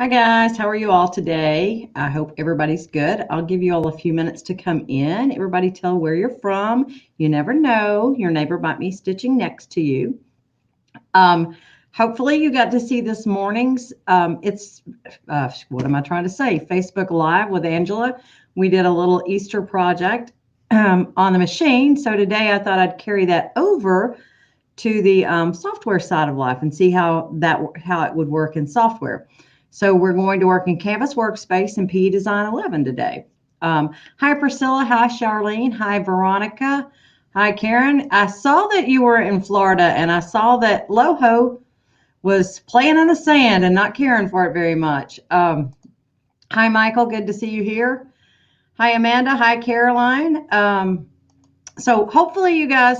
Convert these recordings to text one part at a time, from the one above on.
Hi guys, how are you all today? I hope everybody's good. I'll give you all a few minutes to come in. Everybody tell where you're from. You never know. Your neighbor might be stitching next to you. Hopefully you got to see this morning's, what am I trying to say? Facebook Live with Angela. We did a little Easter project on the machine. So today I thought I'd carry that over to the software side of life and see how it would work in software. So we're going to work in Canvas Workspace and PE Design 11 today. Hi Priscilla, hi Charlene, hi Veronica, hi Karen. I saw that you were in Florida and I saw that Loho was playing in the sand and not caring for it very much. Hi Michael, good to see you here. Hi Amanda, hi Caroline. So hopefully you guys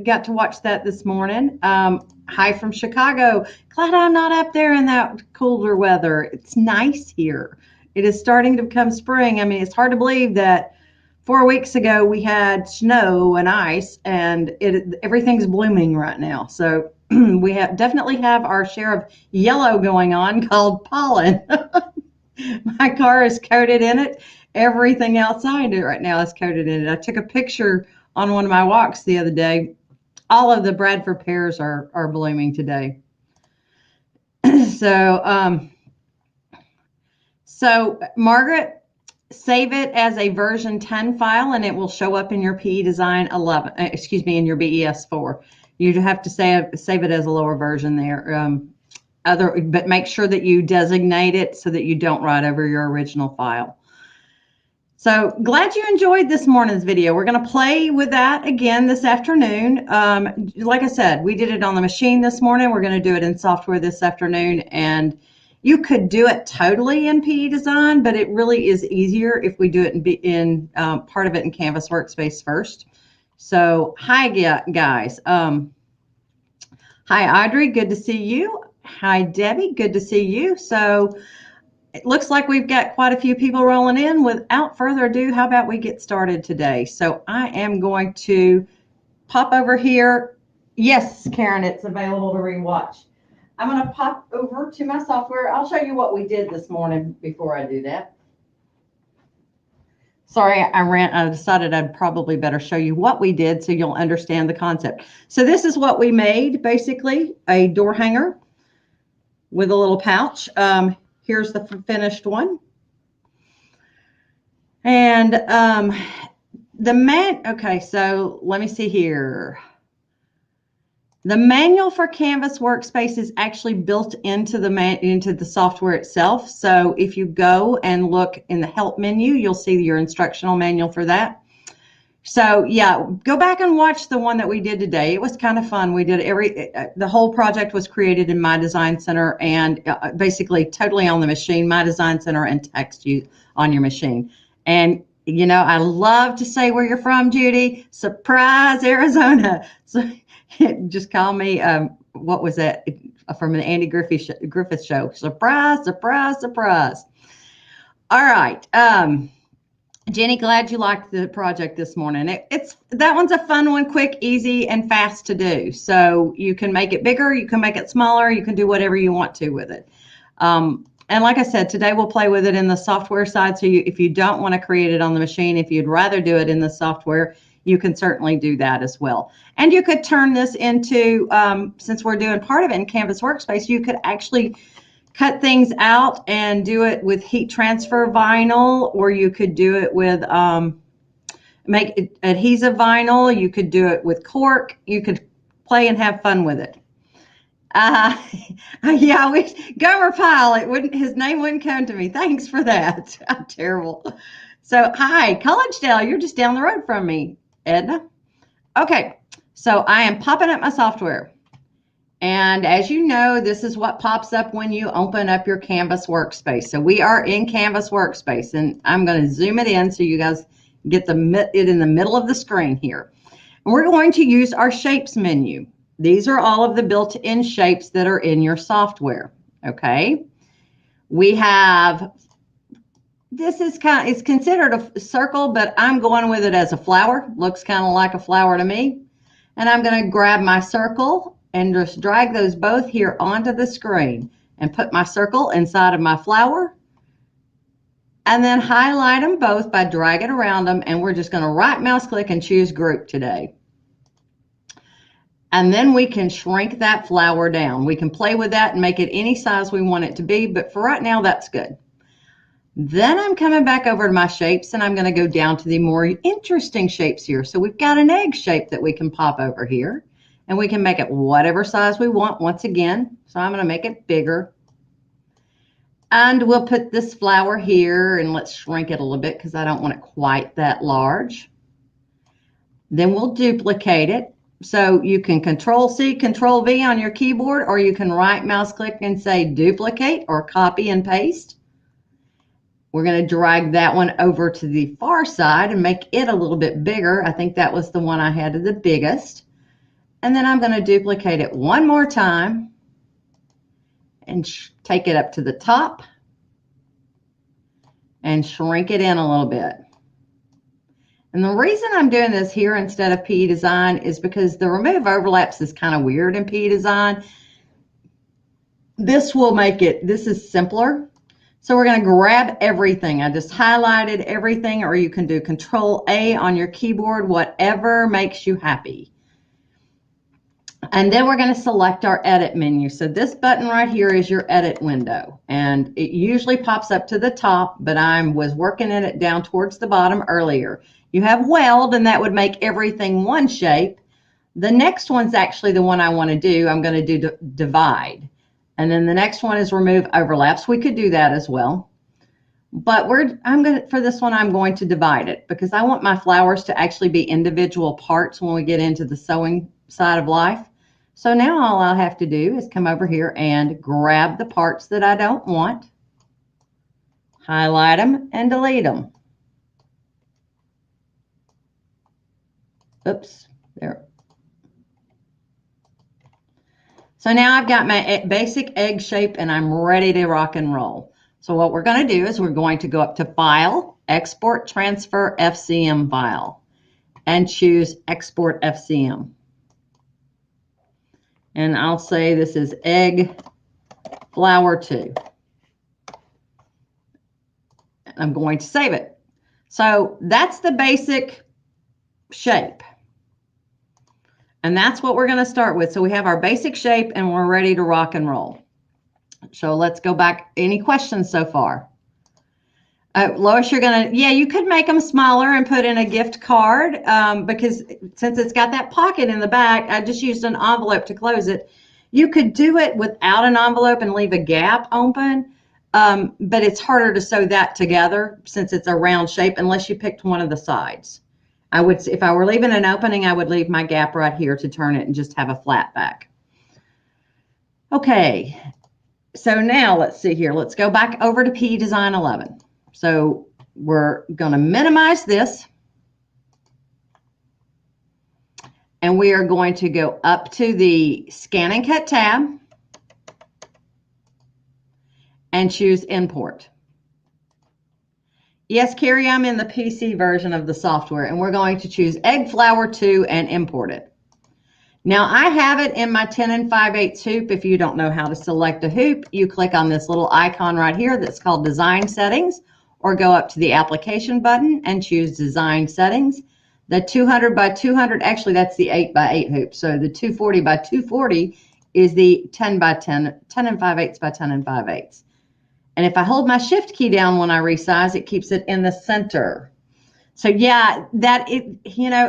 got to watch that this morning. Hi from Chicago. Glad I'm not up there in that colder weather. It's nice here. It is starting to become spring. I mean, it's hard to believe that 4 weeks ago we had snow and ice, and everything's blooming right now. So we definitely have our share of yellow going on called pollen. My car is coated in it. Everything outside right now is coated in it. I took a picture on one of my walks the other day. All of the Bradford pears are blooming today. So Margaret, save it as a version 10 file and it will show up in your PE Design 11, in your BES4. You have to save it as a lower version there. But make sure that you designate it so that you don't write over your original file. So glad you enjoyed this morning's video. We're going to play with that again this afternoon. Like I said, we did it on the machine this morning. We're going to do it in software this afternoon. And you could do it totally in PE Design, but it really is easier if we do it in part of it in Canvas Workspace first. So hi, guys. Hi, Audrey. Good to see you. Hi, Debbie. Good to see you. So it looks like we've got quite a few people rolling in. Without further ado, how about we get started today? So I am going to pop over here. Yes, Karen, it's available to rewatch. I'm going to pop over to my software. I'll show you what we did this morning before I do that. Sorry, I decided I'd probably better show you what we did so you'll understand the concept. So this is what we made, basically, a door hanger with a little pouch. Here's the finished one. And okay, so let me see here. The manual for Canvas Workspace is actually built into the software itself. So if you go and look in the help menu, you'll see your instructional manual for that. So yeah, go back and watch the one that we did today. It was kind of fun. We did the whole project was created in My Design Center and basically totally on the machine, My Design Center and text you on your machine. And you know, I love to say where you're from, Judy. Surprise, Arizona. So just call me, what was that from the Andy Griffith show? Surprise, surprise, surprise. All right. Jenny, glad you liked the project this morning. That one's a fun one, quick, easy, and fast to do. So you can make it bigger, you can make it smaller, you can do whatever you want to with it. And like I said, today we'll play with it in the software side. So if you don't want to create it on the machine, if you'd rather do it in the software, you can certainly do that as well. And you could turn this into, since we're doing part of it in Canvas Workspace, you could actually cut things out and do it with heat transfer vinyl, or you could do it with make it adhesive vinyl. You could do it with cork. You could play and have fun with it. Yeah, I wish Gomer Pyle, his name wouldn't come to me. Thanks for that. I'm terrible. So hi, Collegedale, you're just down the road from me, Edna. Okay, so I am popping up my software. And as you know, this is what pops up when you open up your Canvas Workspace. So we are in Canvas Workspace, and I'm going to zoom it in so you guys get it in the middle of the screen here. And we're going to use our Shapes menu. These are all of the built-in shapes that are in your software, okay? We have, it's considered a circle, but I'm going with it as a flower. Looks kind of like a flower to me. And I'm going to grab my circle and just drag those both here onto the screen. and put my circle inside of my flower, and then highlight them both by dragging around them, and we're just going to right mouse click and choose group today. And then we can shrink that flower down. We can play with that and make it any size we want it to be, but for right now, that's good. Then I'm coming back over to my shapes, and I'm going to go down to the more interesting shapes here. So we've got an egg shape that we can pop over here, and we can make it whatever size we want once again. So I'm going to make it bigger. And we'll put this flower here, and let's shrink it a little bit because I don't want it quite that large. Then we'll duplicate it. So you can Control-C, Control-V on your keyboard, or you can right mouse click and say duplicate or copy and paste. We're going to drag that one over to the far side and make it a little bit bigger. I think that was the one I had the biggest. And then I'm going to duplicate it one more time and take it up to the top and shrink it in a little bit. And the reason I'm doing this here instead of PE Design is because the remove overlaps is kind of weird in PE Design. This will make it, this is simpler. So we're going to grab everything. I just highlighted everything, or you can do Control-A on your keyboard, whatever makes you happy. And then we're going to select our edit menu. So this button right here is your edit window, and it usually pops up to the top, but I was working in it down towards the bottom earlier. You have weld, and that would make everything one shape. The next one's actually the one I want to do. I'm going to do divide. And then the next one is remove overlaps. We could do that as well. But for this one, I'm going to divide it because I want my flowers to actually be individual parts when we get into the sewing side of life. So now all I'll have to do is come over here and grab the parts that I don't want, highlight them, and delete them. Oops, there. So now I've got my basic egg shape, and I'm ready to rock and roll. So what we're going to do is we're going to go up to File, Export, Transfer, FCM File, and choose Export FCM. And I'll say this is Egg Flower 2. I'm going to save it. So that's the basic shape. And that's what we're going to start with. So we have our basic shape, and we're ready to rock and roll. So let's go back. Any questions so far? Lois, you're going to, yeah, you could make them smaller and put in a gift card because since it's got that pocket in the back, I just used an envelope to close it. You could do it without an envelope and leave a gap open, but it's harder to sew that together since it's a round shape unless you picked one of the sides. If I were leaving an opening, I would leave my gap right here to turn it and just have a flat back. Okay, so now let's see here. Let's go back over to PE Design 11. So we're going to minimize this. And we are going to go up to the Scan and Cut tab and choose Import. Yes, Carrie, I'm in the PC version of the software, and we're going to choose Egg Flower 2 and import it. Now, I have it in my 10 5/8 hoop. If you don't know how to select a hoop, you click on this little icon right here that's called Design Settings, or go up to the Application button and choose Design Settings. The 200 by 200, actually, that's the 8 by 8 hoop. So the 240 by 240 is the 10 by 10, 10 5/8 by 10 5/8. And if I hold my shift key down when I resize, it keeps it in the center. So yeah,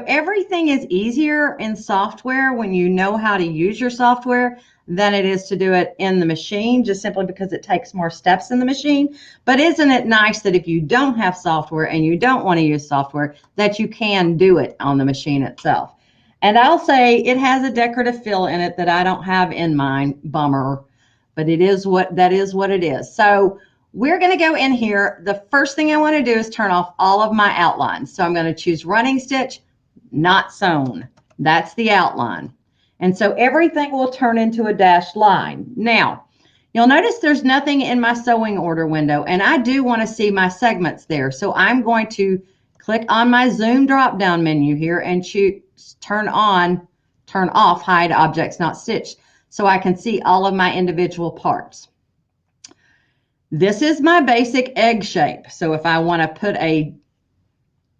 everything is easier in software when you know how to use your software than it is to do it in the machine, just simply because it takes more steps in the machine. But isn't it nice that if you don't have software and you don't want to use software, that you can do it on the machine itself? And I'll say it has a decorative fill in it that I don't have in mine. Bummer. But that is what it is. So we're going to go in here. The first thing I want to do is turn off all of my outlines. So I'm going to choose running stitch, not sewn. That's the outline. And so everything will turn into a dashed line. Now, you'll notice there's nothing in my sewing order window, and I do want to see my segments there. So I'm going to click on my zoom drop down menu here and choose turn off hide objects not stitched, so I can see all of my individual parts. This is my basic egg shape. So if I want to put a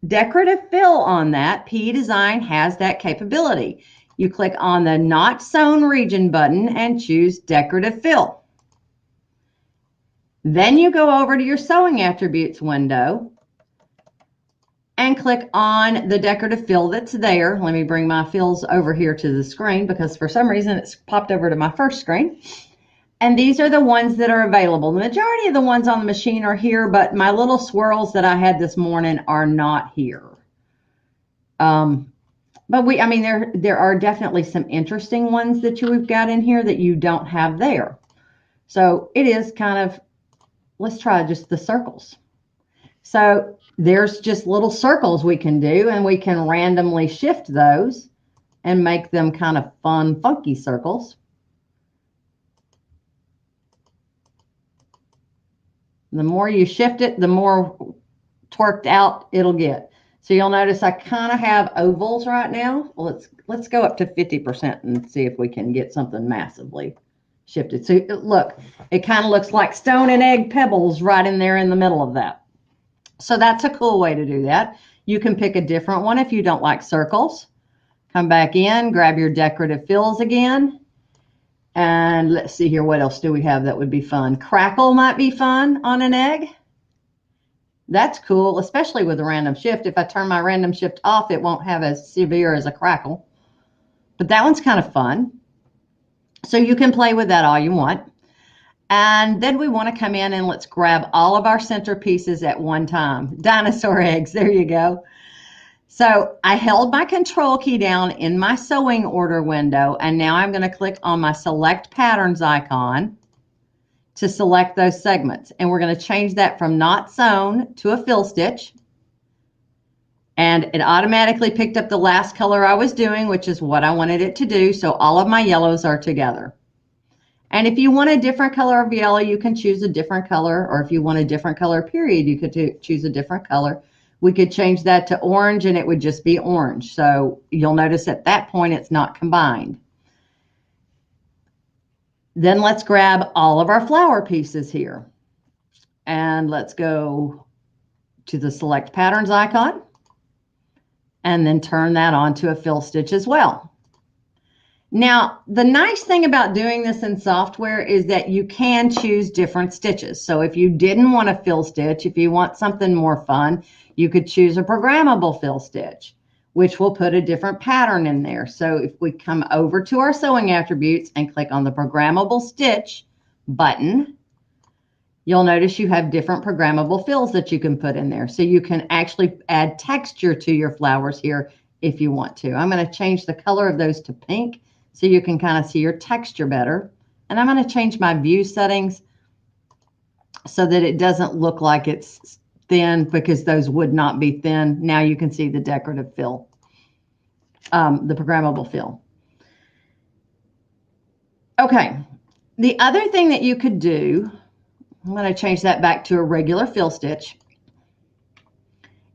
decorative fill on that, P Design has that capability. You click on the Not Sewn region button and choose Decorative Fill. Then you go over to your Sewing Attributes window and click on the decorative fill that's there. Let me bring my fills over here to the screen because for some reason it's popped over to my first screen. And these are the ones that are available. The majority of the ones on the machine are here, but my little swirls that I had this morning are not here. But there are definitely some interesting ones that we've got in here that you don't have there. So it is kind of, let's try just the circles. So there's just little circles we can do, and we can randomly shift those and make them kind of fun, funky circles. The more you shift it, the more twerked out it'll get. So you'll notice I kind of have ovals right now. Well, let's go up to 50% and see if we can get something massively shifted. So look, it kind of looks like stone and egg pebbles right in there in the middle of that. So that's a cool way to do that. You can pick a different one if you don't like circles. Come back in, grab your decorative fills again. And let's see here, what else do we have that would be fun? Crackle might be fun on an egg. That's cool, especially with a random shift. If I turn my random shift off, it won't have as severe as a crackle. But that one's kind of fun. So you can play with that all you want. And then we want to come in and let's grab all of our center pieces at one time. Dinosaur eggs, there you go. So I held my control key down in my sewing order window, and now I'm going to click on my select patterns icon to select those segments. And we're going to change that from not sewn to a fill stitch. And it automatically picked up the last color I was doing, which is what I wanted it to do. So all of my yellows are together. And if you want a different color of yellow, you can choose a different color. Or if you want a different color period, you could choose a different color. We could change that to orange and it would just be orange. So you'll notice at that point it's not combined. Then let's grab all of our flower pieces here. And let's go to the select patterns icon. And then turn that on to a fill stitch as well. Now, the nice thing about doing this in software is that you can choose different stitches. So if you didn't want a fill stitch, if you want something more fun, you could choose a programmable fill stitch, which will put a different pattern in there. So if we come over to our sewing attributes and click on the programmable stitch button, you'll notice you have different programmable fills that you can put in there. So you can actually add texture to your flowers here if you want to. I'm going to change the color of those to pink so you can kind of see your texture better. And I'm going to change my view settings so that it doesn't look like it's thin, because those would not be thin. Now you can see the decorative fill, the programmable fill. Okay, the other thing that you could do, I'm going to change that back to a regular fill stitch,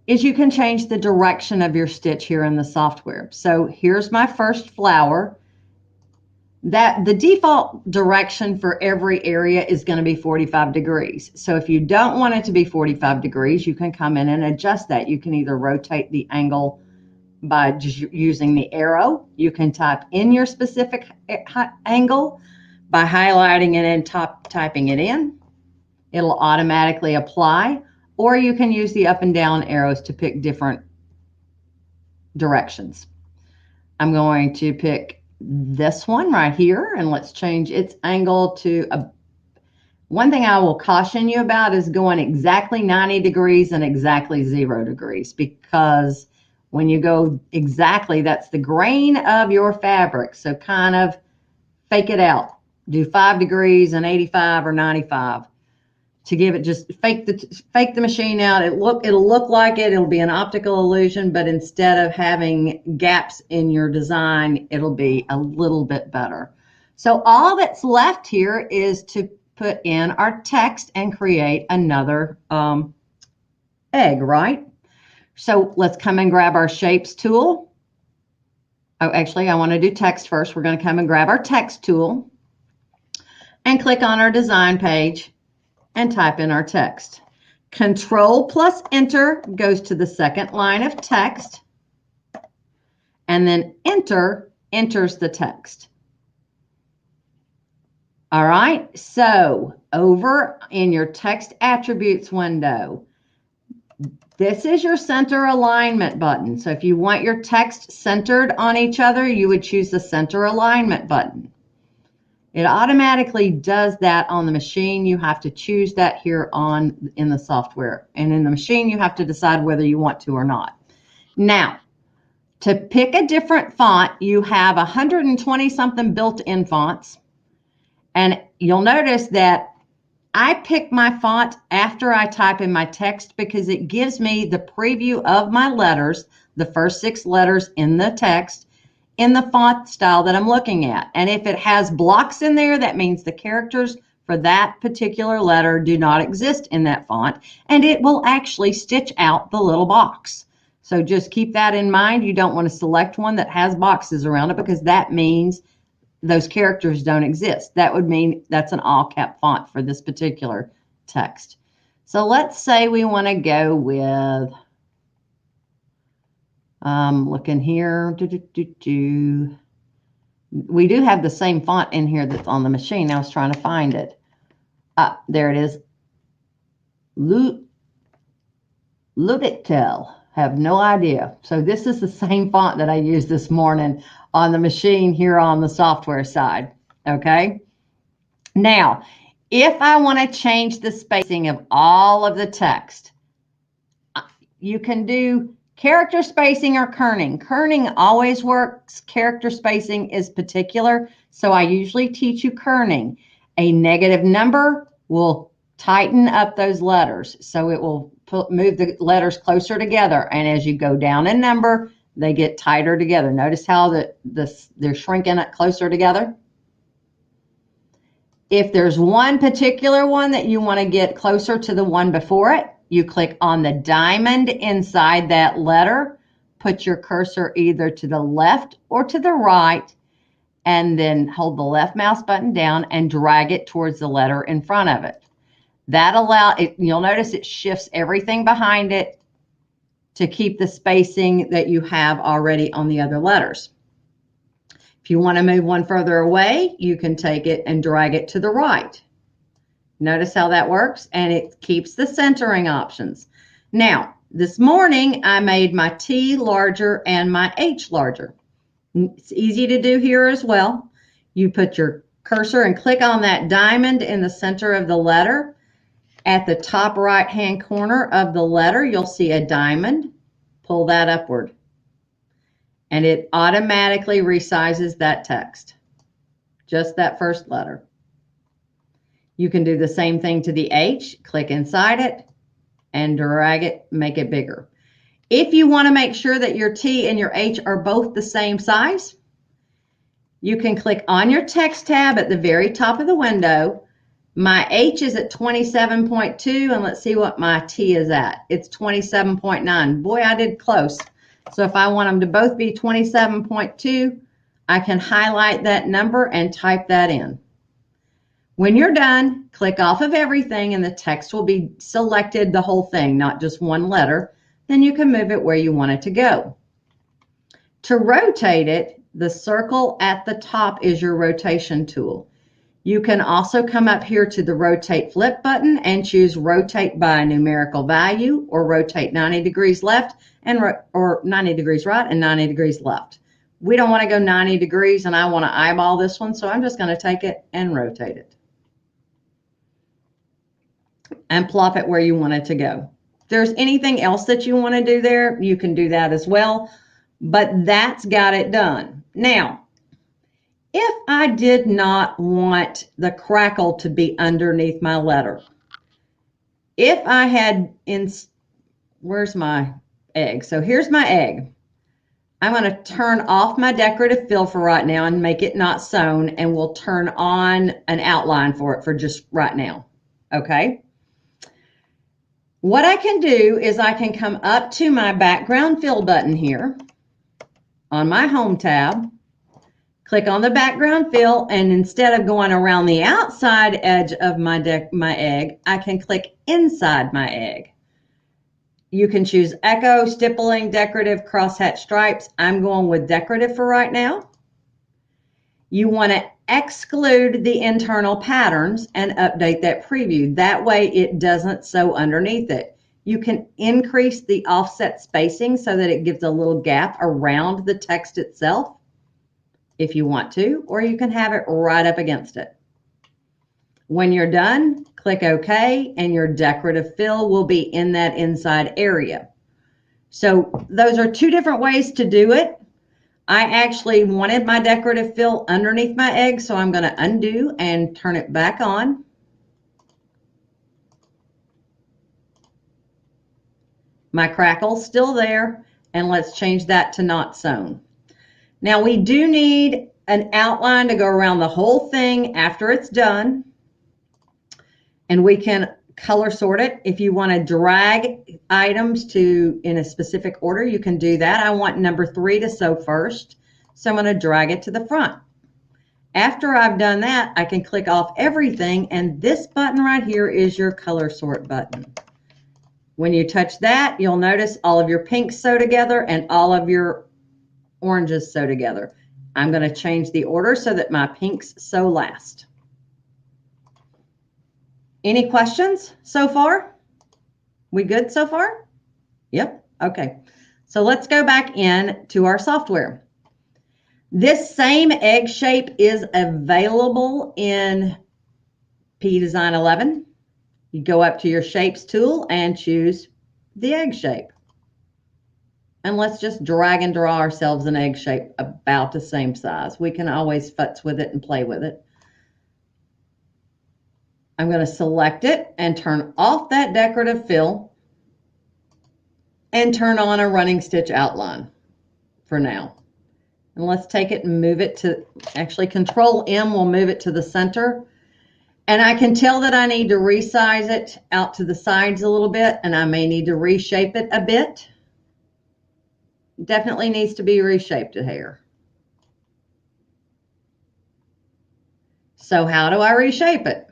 is you can change the direction of your stitch here in the software. So here's my first flower. That the default direction for every area is going to be 45 degrees. So if you don't want it to be 45 degrees, you can come in and adjust that. You can either rotate the angle by just using the arrow. You can type in your specific angle by highlighting it and typing it in. It'll automatically apply, or you can use the up and down arrows to pick different directions. I'm going to pick this one right here, and let's change its angle to one thing I will caution you about is going exactly 90 degrees and exactly 0 degrees, because when you go exactly, that's the grain of your fabric. So kind of fake it out. Do 5 degrees and 85 or 95 to give it, just fake the machine out. It'll look like it. It'll be an optical illusion, but instead of having gaps in your design, it'll be a little bit better. So all that's left here is to put in our text and create another egg, right? So let's come and grab our shapes tool. Oh, actually, I want to do text first. We're going to come and grab our text tool and click on our design page and type in our text. Control plus Enter goes to the second line of text, and then Enter enters the text. All right, so over in your text attributes window, this is your center alignment button. So if you want your text centered on each other, you would choose the center alignment button. It automatically does that on the machine. You have to choose that here in the software. And in the machine, you have to decide whether you want to or not. Now, to pick a different font, you have 120 something built-in fonts. And you'll notice that I pick my font after I type in my text because it gives me the preview of my letters, the first 6 letters in the text, in the font style that I'm looking at. And if it has blocks in there, that means the characters for that particular letter do not exist in that font, and it will actually stitch out the little box. So just keep that in mind. You don't want to select one that has boxes around it because that means those characters don't exist. That would mean that's an all cap font for this particular text. So let's say we want to go with, looking here, we do have the same font in here that's on the machine. I was trying to find it. There it is. Ludictel. Have no idea. So this is the same font that I used this morning on the machine here on the software side. Okay. Now, if I want to change the spacing of all of the text, you can do character spacing or kerning. Kerning always works. Character spacing is particular. So I usually teach you kerning. A negative number will tighten up those letters. So it will move the letters closer together. And as you go down in number, they get tighter together. Notice how they're shrinking it closer together. If there's one particular one that you want to get closer to the one before it, you click on the diamond inside that letter, put your cursor either to the left or to the right, and then hold the left mouse button down and drag it towards the letter in front of it. That you'll notice it shifts everything behind it to keep the spacing that you have already on the other letters. If you want to move one further away, you can take it and drag it to the right. Notice how that works, and it keeps the centering options. Now, this morning, I made my T larger and my H larger. It's easy to do here as well. You put your cursor and click on that diamond in the center of the letter. At the top right-hand corner of the letter, you'll see a diamond. Pull that upward, and it automatically resizes that text, just that first letter. You can do the same thing to the H. Click inside it and drag it, make it bigger. If you want to make sure that your T and your H are both the same size, you can click on your text tab at the very top of the window. My H is at 27.2, and let's see what my T is at. It's 27.9. Boy, I did close. So if I want them to both be 27.2, I can highlight that number and type that in. When you're done, click off of everything and the text will be selected, the whole thing, not just one letter. Then you can move it where you want it to go. To rotate it, the circle at the top is your rotation tool. You can also come up here to the rotate flip button and choose rotate by numerical value, or rotate 90 degrees left or 90 degrees right and 90 degrees left. We don't want to go 90 degrees and I want to eyeball this one, so I'm just going to take it and rotate it. And plop it where you want it to go. If there's anything else that you want to do there, you can do that as well, but that's got it done. Now, if I did not want the crackle to be underneath my letter, if I had, where's my egg? So here's my egg. I'm going to turn off my decorative fill for right now and make it not sewn, and we'll turn on an outline for it for just right now. Okay. What I can do is I can come up to my background fill button here on my home tab, Click on the background fill, and instead of going around the outside edge of my egg, I can click inside my egg. You can choose Echo, Stippling, Decorative, Crosshatch Stripes. I'm going with Decorative for right now. You want to exclude the internal patterns and update that preview. That way it doesn't sew underneath it. You can increase the offset spacing so that it gives a little gap around the text itself if you want to, or you can have it right up against it. When you're done, click OK, and your decorative fill will be in that inside area. So those are two different ways to do it. I actually wanted my decorative fill underneath my egg, so I'm going to undo and turn it back on. My crackle's still there, and let's change that to not sewn. Now we do need an outline to go around the whole thing after it's done, and we can color sort it. If you want to drag items in a specific order, you can do that. I want number 3 to sew first, so I'm going to drag it to the front. After I've done that, I can click off everything, and this button right here is your color sort button. When you touch that, you'll notice all of your pinks sew together and all of your oranges sew together. I'm going to change the order so that my pinks sew last. Any questions so far? We good so far? Yep. Okay. So let's go back in to our software. This same egg shape is available in P-Design 11. You go up to your Shapes tool and choose the egg shape. And let's just drag and draw ourselves an egg shape about the same size. We can always futz with it and play with it. I'm going to select it and turn off that decorative fill and turn on a running stitch outline for now. And let's take it and move it to, actually Control M will move it to the center. And I can tell that I need to resize it out to the sides a little bit, and I may need to reshape it a bit. Definitely needs to be reshaped here. So how do I reshape it?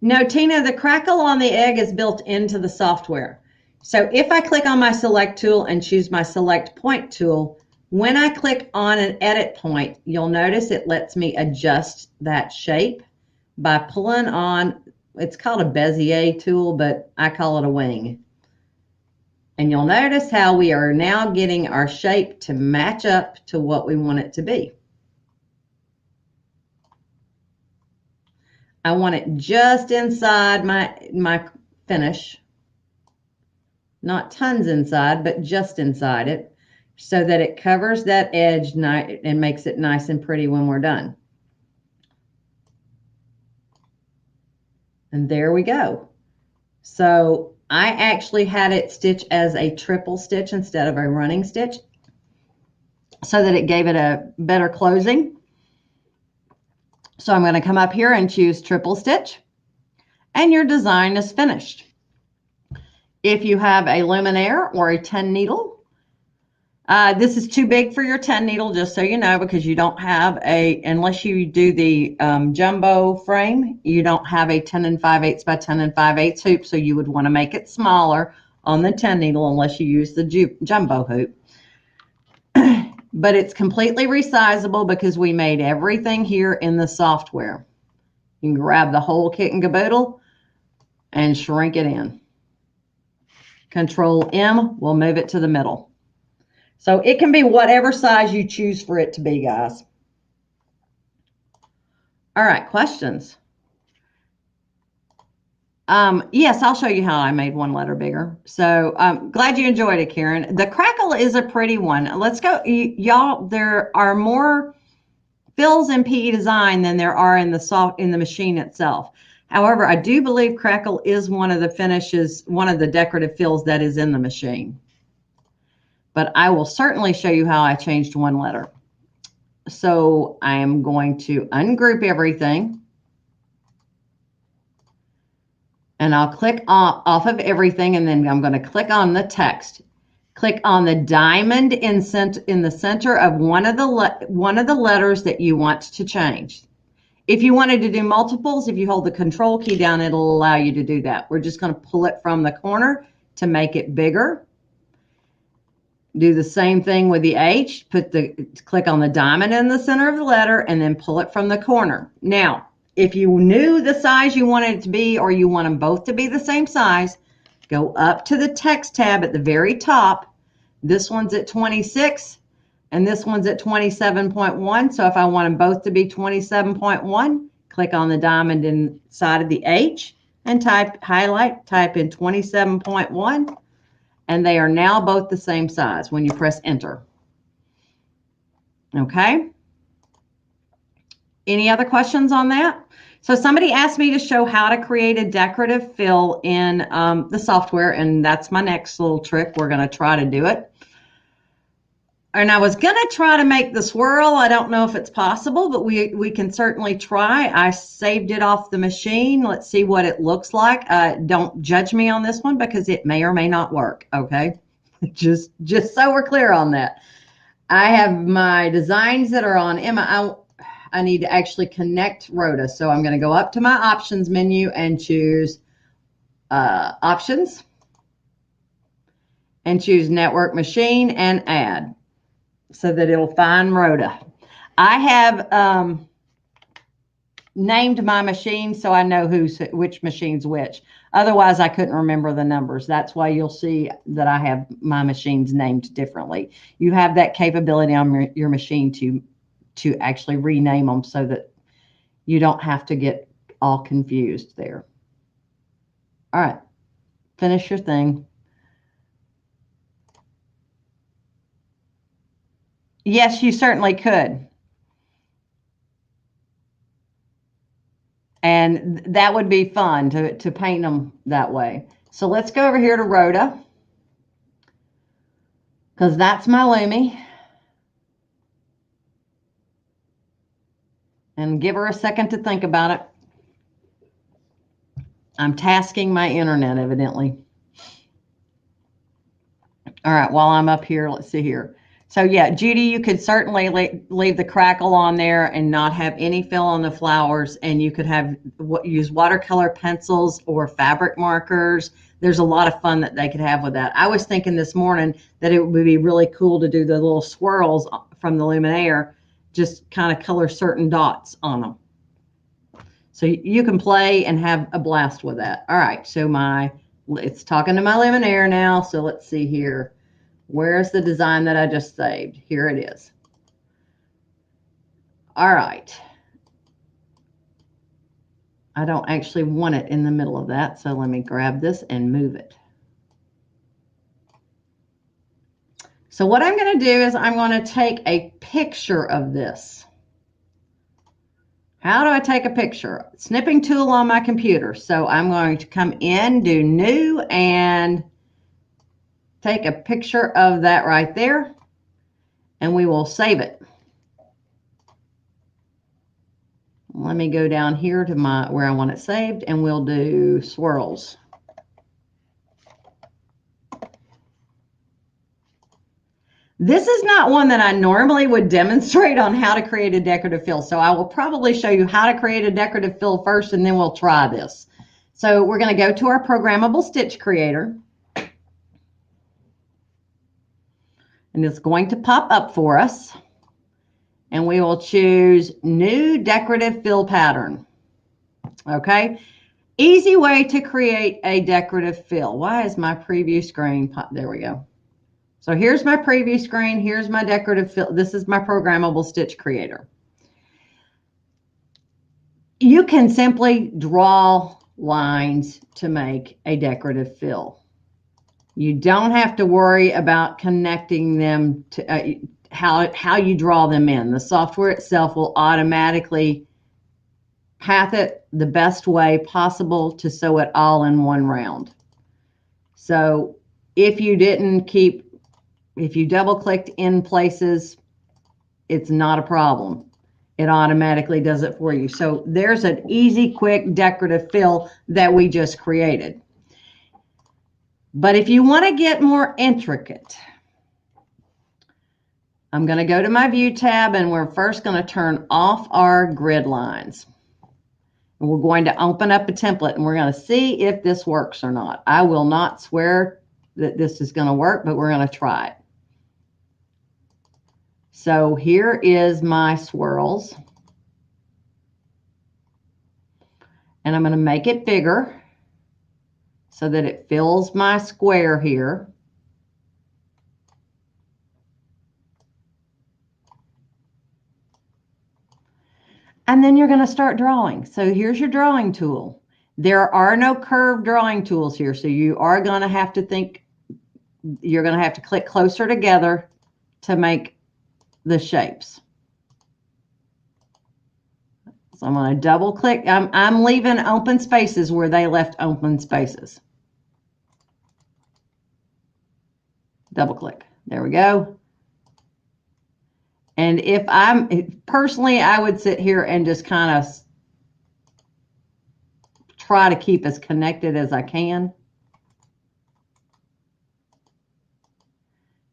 No, Tina, the crackle on the egg is built into the software. So if I click on my select tool and choose my select point tool, when I click on an edit point, you'll notice it lets me adjust that shape by pulling on, it's called a Bezier tool, but I call it a wing. And you'll notice how we are now getting our shape to match up to what we want it to be. I want it just inside my finish. Not tons inside, but just inside it, so that it covers that edge and makes it nice and pretty when we're done. And there we go. So I actually had it stitch as a triple stitch instead of a running stitch, so that it gave it a better closing. So I'm going to come up here and choose triple stitch, and your design is finished. If you have a luminaire or a 10 needle, this is too big for your 10 needle, just so you know, because you don't have unless you do the jumbo frame, you don't have a 10 5/8 by 10 5/8 hoop, so you would want to make it smaller on the 10 needle unless you use the jumbo hoop. But it's completely resizable because we made everything here in the software. You can grab the whole kit and caboodle and shrink it in. Control M will move it to the middle. So it can be whatever size you choose for it to be, guys. All right, questions? Yes, I'll show you how I made one letter bigger. So glad you enjoyed it, Karen. The crackle is a pretty one. Let's go. Y'all, there are more fills in PE Design than there are in the machine itself. However, I do believe crackle is one of the finishes, one of the decorative fills that is in the machine. But I will certainly show you how I changed one letter. So I am going to ungroup everything. And I'll click off of everything, and then I'm going to click on the text. Click on the diamond in the center of one of the letters that you want to change. If you wanted to do multiples, if you hold the control key down, it'll allow you to do that. We're just going to pull it from the corner to make it bigger. Do the same thing with the H. Click on the diamond in the center of the letter and then pull it from the corner. Now, if you knew the size you wanted it to be, or you want them both to be the same size, go up to the text tab at the very top. This one's at 26 and this one's at 27.1. So if I want them both to be 27.1, click on the diamond inside of the H and type in 27.1. And they are now both the same size when you press enter. Okay. Any other questions on that? So somebody asked me to show how to create a decorative fill in the software, and that's my next little trick. We're going to try to do it. And I was going to try to make the swirl. I don't know if it's possible, but we can certainly try. I saved it off the machine. Let's see what it looks like. Don't judge me on this one because it may or may not work. Okay, just so we're clear on that. I have my designs that are on Emma. I need to actually connect Rhoda. So I'm going to go up to my options menu and choose options and choose network machine and add, so that it'll find Rhoda. I have named my machine so I know which machine's which. Otherwise, I couldn't remember the numbers. That's why you'll see that I have my machines named differently. You have that capability on your machine to actually rename them so that you don't have to get all confused there. All right, finish your thing. Yes, you certainly could. And that would be fun to paint them that way. So let's go over here to Rhoda, because that's my Lumi. And give her a second to think about it. I'm tasking my internet, evidently. All right, while I'm up here, let's see here. So yeah, Judy, you could certainly leave the crackle on there and not have any fill on the flowers, and you could use watercolor pencils or fabric markers. There's a lot of fun that they could have with that. I was thinking this morning that it would be really cool to do the little swirls from the Luminaire, just kind of color certain dots on them. So you can play and have a blast with that. All right, so it's talking to my Luminaire now. So let's see here. Where's the design that I just saved? Here it is. All right. I don't actually want it in the middle of that, so let me grab this and move it. So what I'm going to do is I'm going to take a picture of this. How do I take a picture? Snipping tool on my computer. So I'm going to come in, do new, and take a picture of that right there, and we will save it. Let me go down here to where I want it saved, and we'll do swirls. This is not one that I normally would demonstrate on how to create a decorative fill, so I will probably show you how to create a decorative fill first, and then we'll try this. So we're going to go to our programmable stitch creator. And it's going to pop up for us. And we will choose new decorative fill pattern. Okay. Easy way to create a decorative fill. Why is my preview screen pop? There we go. So here's my preview screen. Here's my decorative fill. This is my programmable stitch creator. You can simply draw lines to make a decorative fill. You don't have to worry about connecting them to how you draw them in. The software itself will automatically path it the best way possible to sew it all in one round. So if you double clicked in places, it's not a problem. It automatically does it for you. So there's an easy, quick decorative fill that we just created. But if you want to get more intricate, I'm going to go to my View tab, and we're first going to turn off our grid lines. And we're going to open up a template, and we're going to see if this works or not. I will not swear that this is going to work, but we're going to try it. So here is my swirls. And I'm going to make it bigger so that it fills my square here. And then you're going to start drawing. So here's your drawing tool. There are no curved drawing tools here, so you are going to have to think, you're going to have to click closer together to make the shapes. So I'm going to double click. I'm leaving open spaces where they left open spaces. Double click. There we go. And if personally, I would sit here and just kind of try to keep as connected as I can.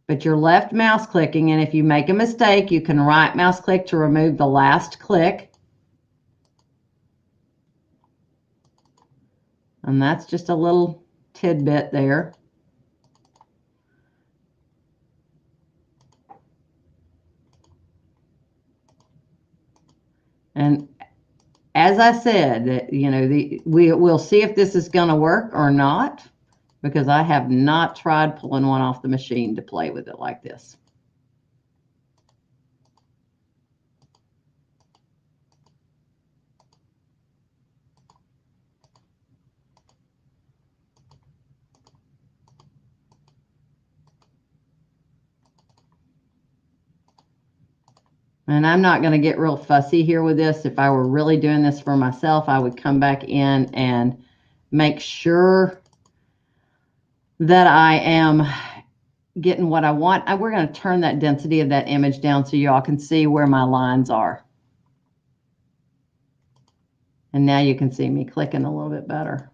But you're left mouse clicking, and if you make a mistake, you can right mouse click to remove the last click. And that's just a little tidbit there. And as I said, you know, we'll see if this is going to work or not, because I have not tried pulling one off the machine to play with it like this. And I'm not going to get real fussy here with this. If I were really doing this for myself, I would come back in and make sure that I am getting what I want. We're going to turn that density of that image down so y'all can see where my lines are. And now you can see me clicking a little bit better.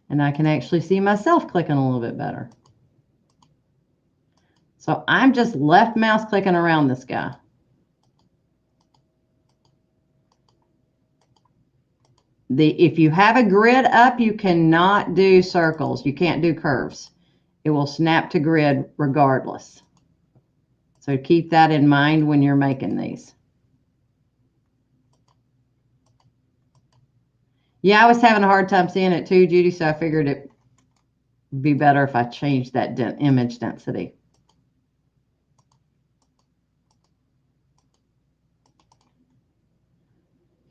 And I can actually see myself clicking a little bit better. So I'm just left mouse clicking around this guy. If you have a grid up, you cannot do circles. You can't do curves. It will snap to grid regardless. So keep that in mind when you're making these. Yeah, I was having a hard time seeing it too, Judy, so I figured it'd be better if I changed that image density.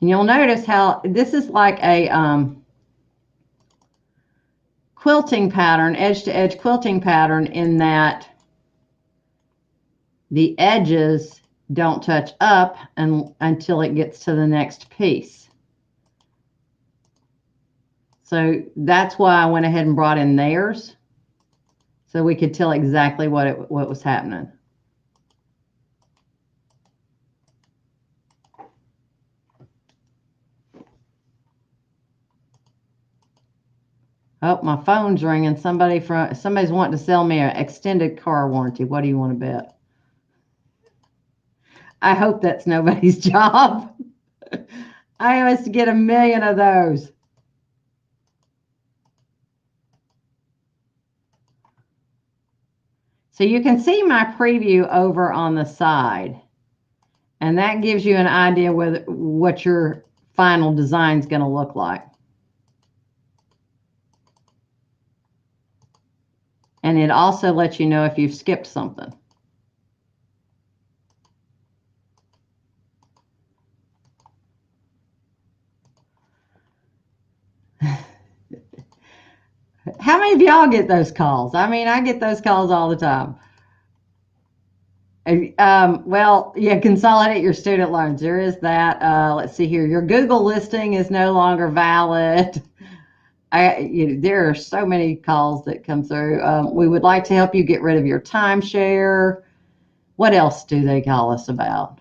And you'll notice how this is like a quilting pattern, edge-to-edge quilting pattern, in that the edges don't touch up until it gets to the next piece. So that's why I went ahead and brought in theirs, so we could tell exactly what was happening. Oh, my phone's ringing. Somebody's wanting to sell me an extended car warranty. What do you want to bet? I hope that's nobody's job. I must get 1,000,000 of those. So you can see my preview over on the side, and that gives you an idea what your final design is going to look like. And it also lets you know if you've skipped something. How many of y'all get those calls? I mean, I get those calls all the time. Well, yeah, consolidate your student loans. There is that. Let's see here. Your Google listing is no longer valid. There are so many calls that come through. We would like to help you get rid of your timeshare. What else do they call us about?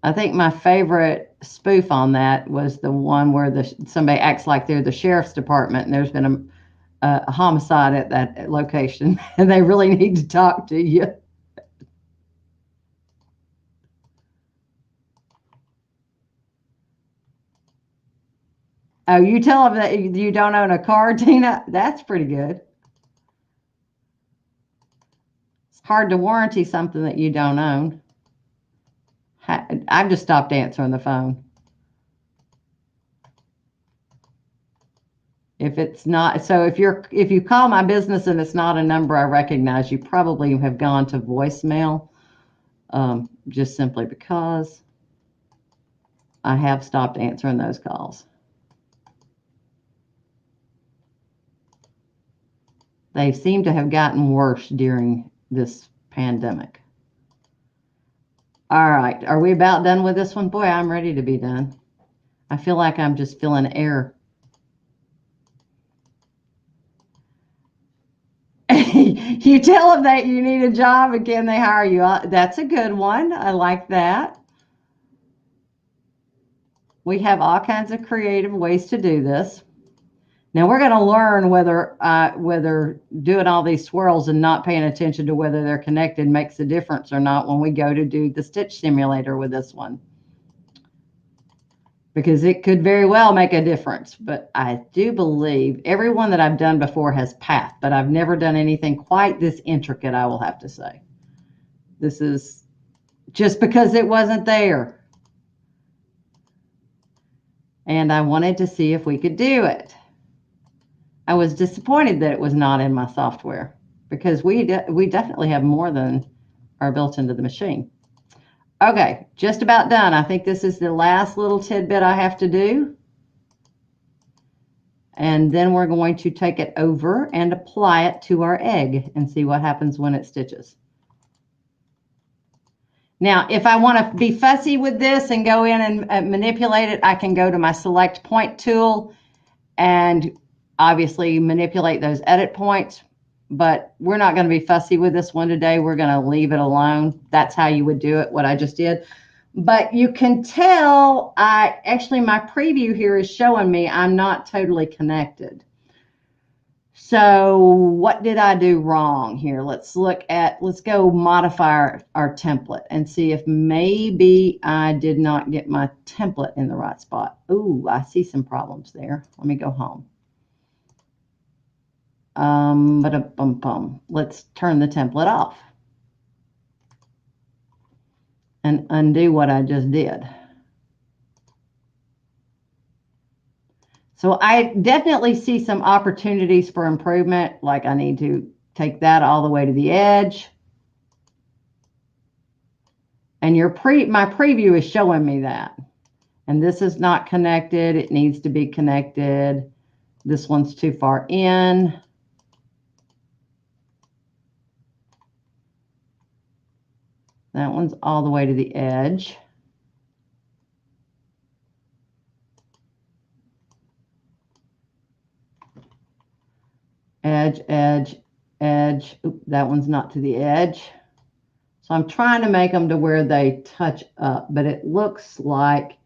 I think my favorite spoof on that was the one where somebody acts like they're the sheriff's department, and there's been a homicide at that location, and they really need to talk to you. Oh, you tell them that you don't own a car, Tina? That's pretty good. It's hard to warranty something that you don't own. I've just stopped answering the phone. If it's not, so if you call my business and it's not a number I recognize, you probably have gone to voicemail, just simply because I have stopped answering those calls. They seem to have gotten worse during this pandemic. All right, are we about done with this one? Boy, I'm ready to be done. I feel like I'm just feeling air. You tell them that you need a job and can they hire you? That's a good one. I like that. We have all kinds of creative ways to do this. Now we're going to learn whether doing all these swirls and not paying attention to whether they're connected makes a difference or not when we go to do the stitch simulator with this one. Because it could very well make a difference. But I do believe every one that I've done before has path, but I've never done anything quite this intricate, I will have to say. This is just because it wasn't there. And I wanted to see if we could do it. I was disappointed that it was not in my software because we definitely have more than are built into the machine. Okay, just about done. I think this is the last little tidbit I have to do. And then we're going to take it over and apply it to our egg and see what happens when it stitches. Now, if I want to be fussy with this and go in and manipulate it, I can go to my select point tool and obviously manipulate those edit points, but we're not going to be fussy with this one today. We're going to leave it alone. That's how you would do it, what I just did. But you can tell, actually my preview here is showing me I'm not totally connected. So what did I do wrong here? Let's go modify our template and see if maybe I did not get my template in the right spot. Ooh, I see some problems there. Let me go home. Let's turn the template off and undo what I just did. So I definitely see some opportunities for improvement, like I need to take that all the way to the edge. And my preview is showing me that. And this is not connected. It needs to be connected. This one's too far in. That one's all the way to the edge. Edge, edge, edge. Oop, that one's not to the edge. So I'm trying to make them to where they touch up, but it looks like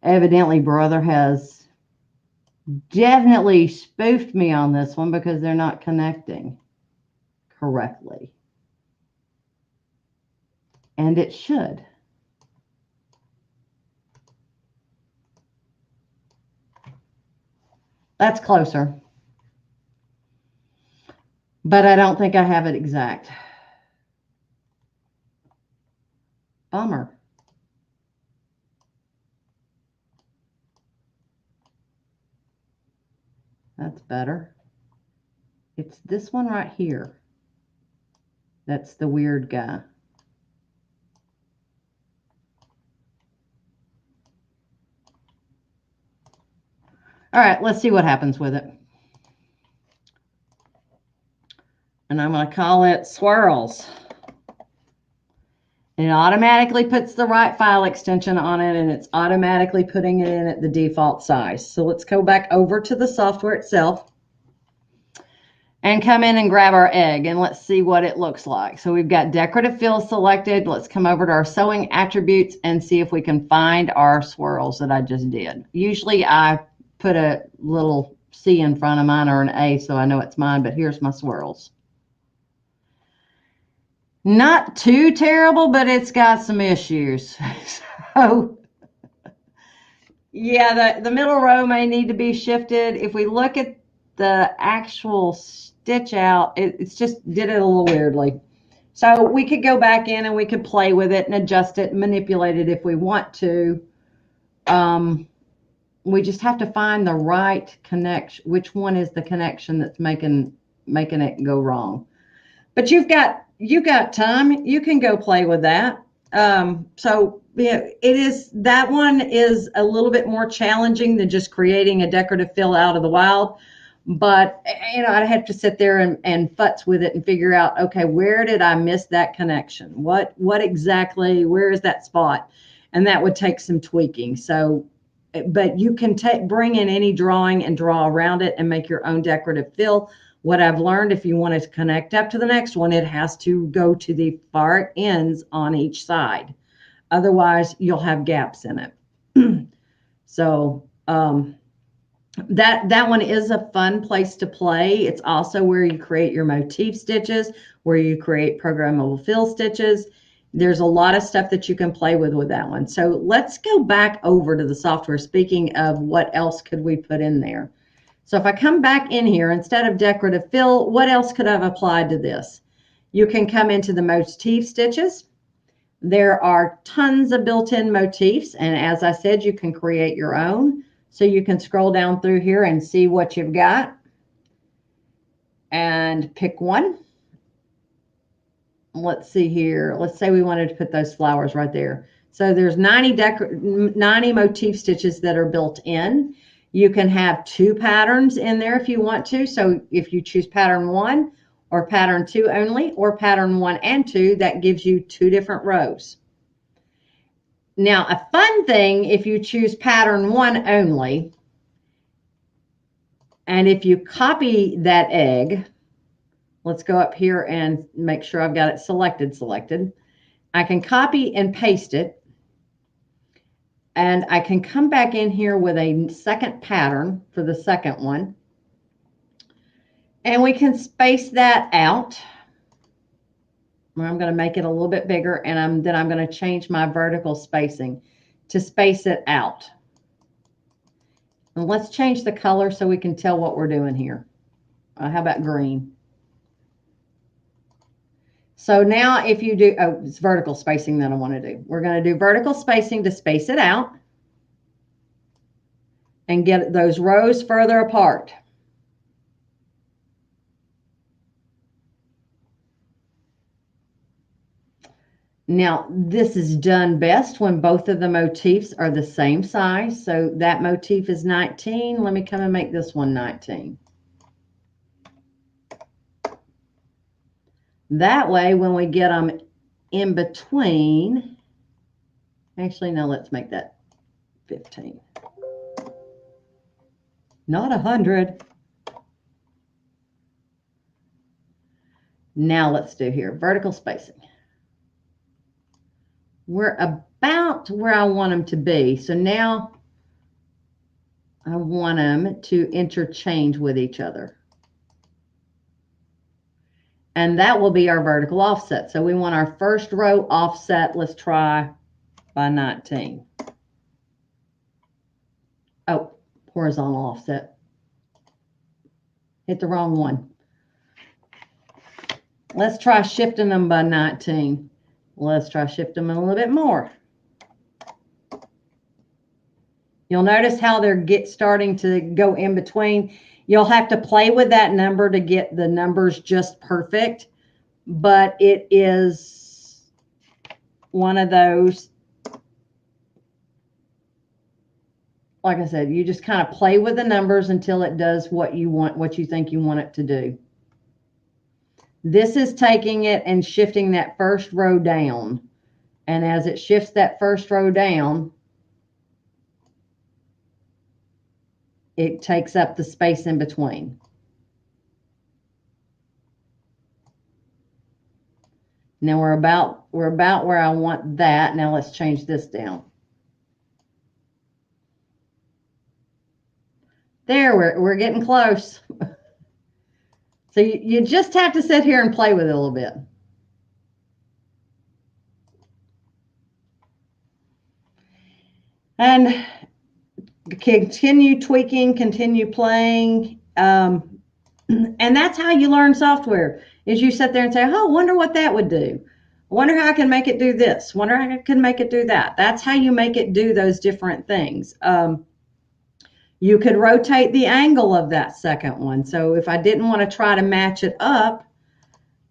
evidently Brother has definitely spoofed me on this one because they're not connecting correctly. And it should. That's closer. But I don't think I have it exact. Bummer. That's better. It's this one right here. That's the weird guy. All right, let's see what happens with it. And I'm going to call it swirls. And it automatically puts the right file extension on it, and it's automatically putting it in at the default size. So let's go back over to the software itself. and come in and grab our egg, and let's see what it looks like. So we've got decorative fill selected. Let's come over to our sewing attributes and see if we can find our swirls that I just did. Usually I put a little C in front of mine or an A so I know it's mine, but here's my swirls. Not too terrible, but it's got some issues. So yeah, the middle row may need to be shifted. If we look at the actual stitch out, it's just did it a little weirdly. So we could go back in and we could play with it and adjust it and manipulate it if we want to. We just have to find the right connection. Which one is the connection that's making it go wrong? But you've got time. You can go play with that. So yeah, that one is a little bit more challenging than just creating a decorative fill out of the wild. But I'd have to sit there and futz with it and figure out, okay, where did I miss that connection? What exactly, where is that spot? And that would take some tweaking. So, but you can bring in any drawing and draw around it and make your own decorative fill. What I've learned, if you want to connect up to the next one, it has to go to the far ends on each side. Otherwise, you'll have gaps in it. So that one is a fun place to play. It's also where you create your motif stitches, where you create programmable fill stitches. There's a lot of stuff that you can play with that one. So let's go back over to the software. Speaking of what else could we put in there? So if I come back in here, instead of decorative fill, what else could I have applied to this? You can come into the motif stitches. There are tons of built-in motifs, and as I said, you can create your own. So you can scroll down through here and see what you've got and pick one. Let's see here. Let's say we wanted to put those flowers right there. So there's 90 motif stitches that are built in. You can have 2 patterns in there if you want to. So if you choose pattern 1 or pattern 2 only, or pattern 1 and 2, that gives you 2 different rows. Now, a fun thing, if you choose pattern 1 only, and if you copy that egg, let's go up here and make sure I've got it selected. I can copy and paste it, and I can come back in here with a second pattern for the second one, and we can space that out. I'm going to make it a little bit bigger, and then I'm going to change my vertical spacing to space it out. And let's change the color so we can tell what we're doing here. How about green? So now if you do, it's vertical spacing that I want to do. We're going to do vertical spacing to space it out and get those rows further apart. Now, this is done best when both of the motifs are the same size. So that motif is 19. Let me come and make this one 19. That way, when we get them in between, actually, no, let's make that 15. Not 100. Now let's do here, vertical spacing. We're about where I want them to be. So now I want them to interchange with each other. And that will be our vertical offset. So we want our first row offset. Let's try by 19. Oh, horizontal offset. Hit the wrong one. Let's try shifting them by 19. Let's try shifting them a little bit more. You'll notice how they're starting to go in between. You'll have to play with that number to get the numbers just perfect, but it is one of those, like I said, you just kind of play with the numbers until it does what you want, what you think you want it to do. This is taking it and shifting that first row down. And as it shifts that first row down, it takes up the space in between. Now we're about where I want that. Now let's change this down. There, we're getting close. So you just have to sit here and play with it a little bit. And continue tweaking, continue playing. And that's how you learn software, is you sit there and say, oh, wonder what that would do. Wonder how I can make it do this. Wonder how I can make it do that. That's how you make it do those different things. You could rotate the angle of that second one. So if I didn't want to try to match it up,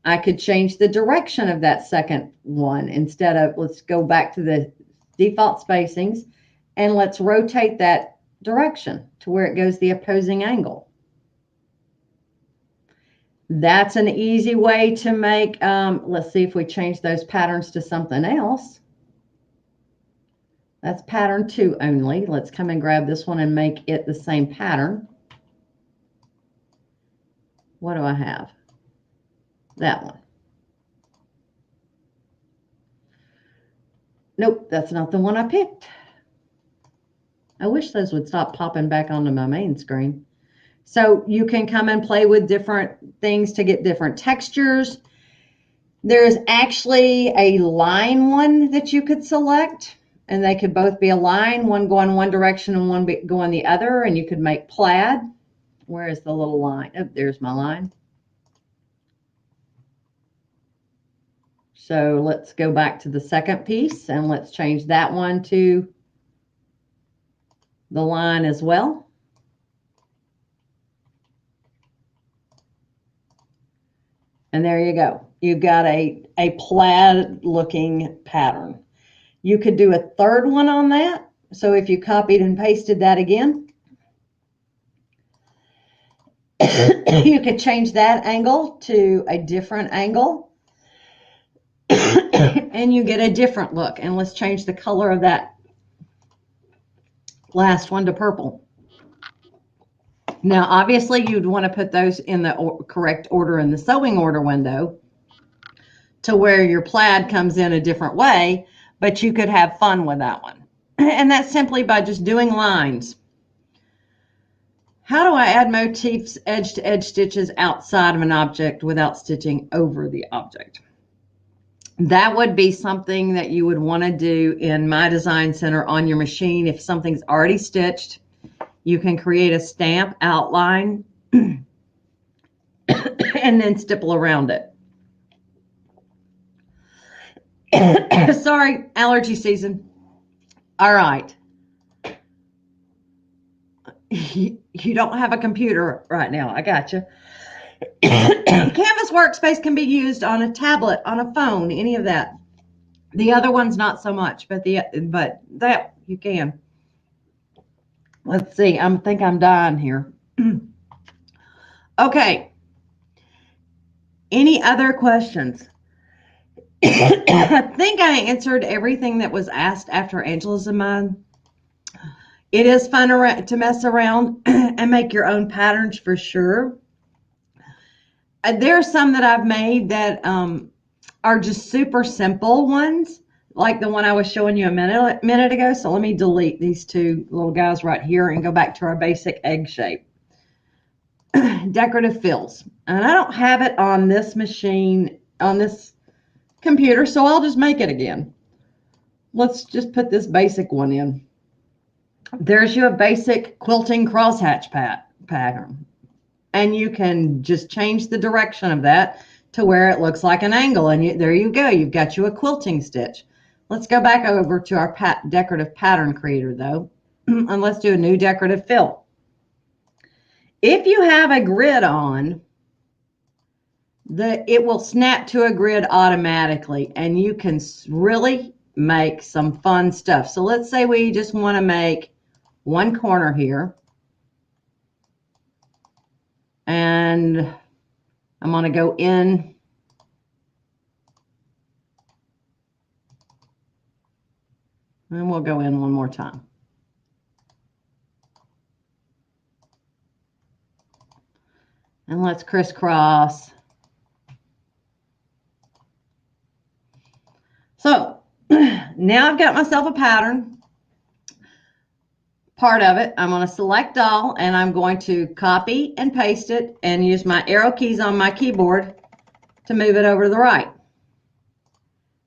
I could change the direction of that second one. Instead of, let's go back to the default spacings and let's rotate that direction to where it goes the opposing angle. That's an easy way to make, let's see if we change those patterns to something else. That's pattern 2 only. Let's come and grab this one and make it the same pattern. What do I have? That one. Nope, that's not the one I picked. I wish those would stop popping back onto my main screen. So you can come and play with different things to get different textures. There's actually a line one that you could select, and they could both be a line, one going one direction and one going the other, and you could make plaid. Where is the little line? Oh, there's my line. So let's go back to the second piece and let's change that one to the line as well. And there you go. You've got a plaid looking pattern. You could do a third one on that. So if you copied and pasted that again, you could change that angle to a different angle and you get a different look. And let's change the color of that last one to purple. Now, obviously, you'd want to put those in the correct order in the sewing order window to where your plaid comes in a different way, but you could have fun with that one. And that's simply by just doing lines. How do I add motifs, edge-to-edge stitches outside of an object without stitching over the object? That would be something that you would want to do in My Design Center on your machine. If something's already stitched, you can create a stamp outline and then stipple around it. Sorry, allergy season. All right. You don't have a computer right now. I got you. Canvas workspace can be used on a tablet, on a phone, any of that. The other one's not so much, but that you can. Let's see. I think I'm dying here. Okay. Any other questions? I think I answered everything that was asked after Angela's and mine. It is fun to mess around and make your own patterns for sure. There are some that I've made that are just super simple ones, like the one I was showing you a minute ago. So let me delete these two little guys right here and go back to our basic egg shape. Decorative fills. And I don't have it on this machine, on this computer, so I'll just make it again. Let's just put this basic one in. There's your basic quilting crosshatch pattern. And you can just change the direction of that to where it looks like an angle. And there you go. You've got you a quilting stitch. Let's go back over to our decorative pattern creator, though, and let's do a new decorative fill. If you have a grid on, it will snap to a grid automatically, and you can really make some fun stuff. So let's say we just want to make one corner here. And I'm going to go in. And we'll go in one more time. And let's crisscross. So now I've got myself a pattern. Part of it, I'm going to select all, and I'm going to copy and paste it and use my arrow keys on my keyboard to move it over to the right.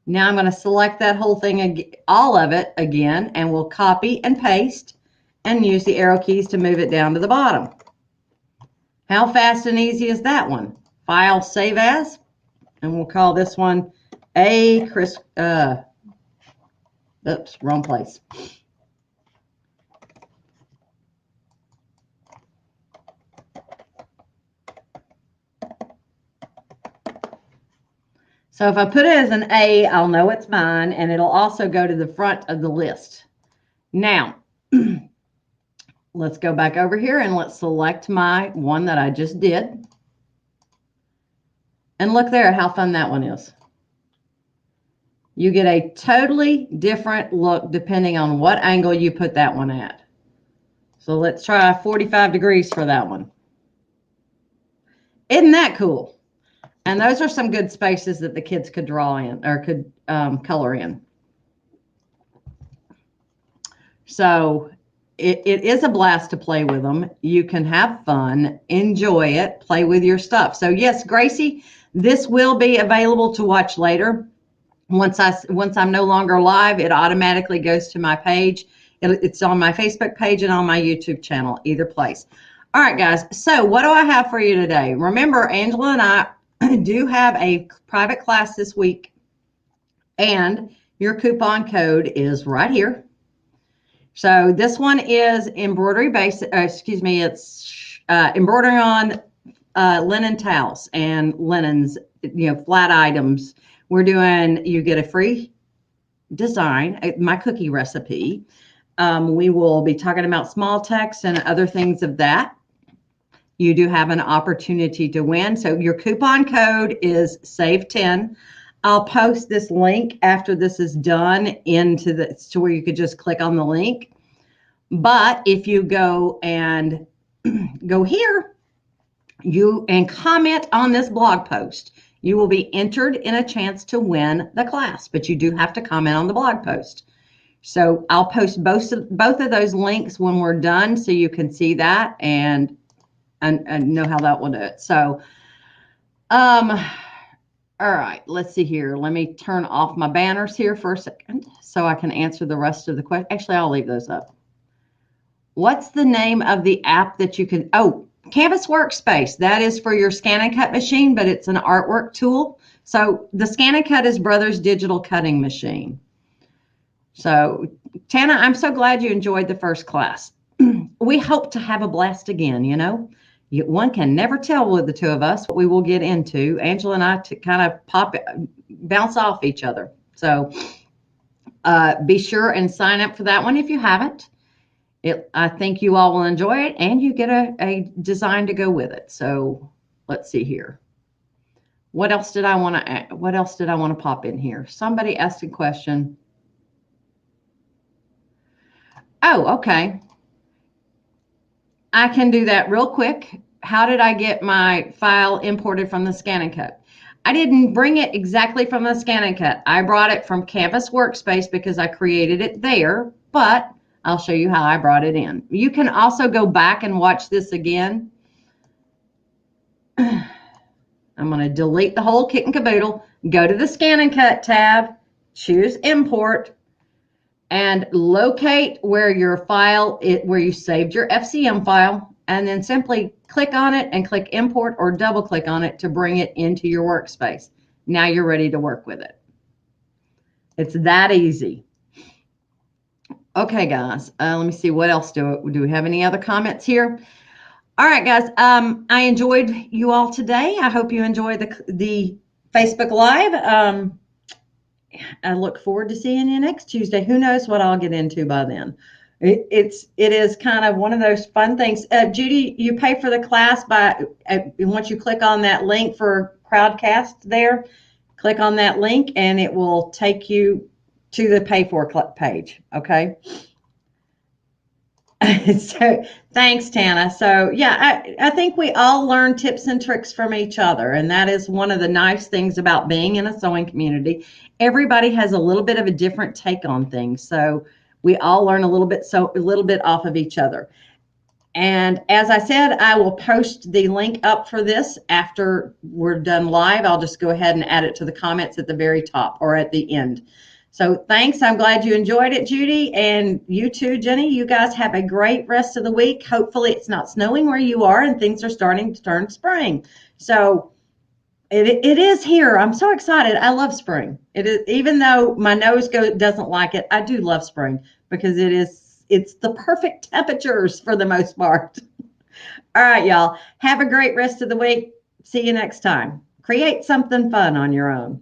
Now I'm going to select that whole thing, all of it again, and we'll copy and paste and use the arrow keys to move it down to the bottom. How fast and easy is that one? File, save as, and we'll call this one oops, wrong place. So if I put it as an A, I'll know it's mine, and it'll also go to the front of the list. Now, let's go back over here and let's select my one that I just did. And look there how fun that one is. You get a totally different look depending on what angle you put that one at. So let's try 45 degrees for that one. Isn't that cool? And those are some good spaces that the kids could draw in or could color in. So it is a blast to play with them. You can have fun, enjoy it, play with your stuff. So yes, Gracie, this will be available to watch later. Once I'm no longer live, it automatically goes to my page. It's on my Facebook page and on my YouTube channel, either place. All right, guys. So what do I have for you today? Remember, Angela and I do have a private class this week, and your coupon code is right here. So this one is embroidery base. It's embroidering on linen towels and linens, flat items. You get a free design, my cookie recipe. We will be talking about small text and other things of that. You do have an opportunity to win. So your coupon code is SAVE10. I'll post this link after this is done to where you could just click on the link. But if you go and go here, and comment on this blog post, you will be entered in a chance to win the class, but you do have to comment on the blog post. So I'll post both of those links when we're done so you can see that and know how that will do it. So, all right, let's see here. Let me turn off my banners here for a second so I can answer the rest of the questions. Actually, I'll leave those up. What's the name of the app that you can, Canvas Workspace. That is for your scan and cut machine, but it's an artwork tool. So the scan and cut is Brothers Digital Cutting Machine. So Tana, I'm so glad you enjoyed the first class. We hope to have a blast again, One can never tell with the two of us what we will get into. Angela and I to kind of bounce off each other. So be sure and sign up for that one if you haven't. I think you all will enjoy it, and you get a design to go with it. So let's see here. What else did I want to pop in here? Somebody asked a question. Oh, okay. I can do that real quick. How did I get my file imported from the Scan and Cut? I didn't bring it exactly from the Scan and Cut. I brought it from Canvas Workspace because I created it there, but I'll show you how I brought it in. You can also go back and watch this again. I'm going to delete the whole kit and caboodle, go to the Scan and Cut tab, choose Import, and locate where your file, where you saved your FCM file, and then simply click on it and click Import or double click on it to bring it into your workspace. Now you're ready to work with it. It's that easy. Okay, guys, let me see what else do we have any other comments here? All right, guys, I enjoyed you all today. I hope you enjoyed the Facebook Live. I look forward to seeing you next Tuesday. Who knows what I'll get into by then. It is kind of one of those fun things. Judy, you pay for the class once you click on that link for Crowdcast there, click on that link and it will take you to the pay for page. Okay. So thanks, Tana. So yeah, I think we all learn tips and tricks from each other. And that is one of the nice things about being in a sewing community. Everybody has a little bit of a different take on things. So we all learn a little bit, so a little bit off of each other. And as I said, I will post the link up for this after we're done live. I'll just go ahead and add it to the comments at the very top or at the end. So thanks. I'm glad you enjoyed it, Judy. And you too, Jenny. You guys have a great rest of the week. Hopefully it's not snowing where you are and things are starting to turn spring. So it is here. I'm so excited. I love spring. It is, even though my nose doesn't like it, I do love spring because it's the perfect temperatures for the most part. All right, y'all. Have a great rest of the week. See you next time. Create something fun on your own.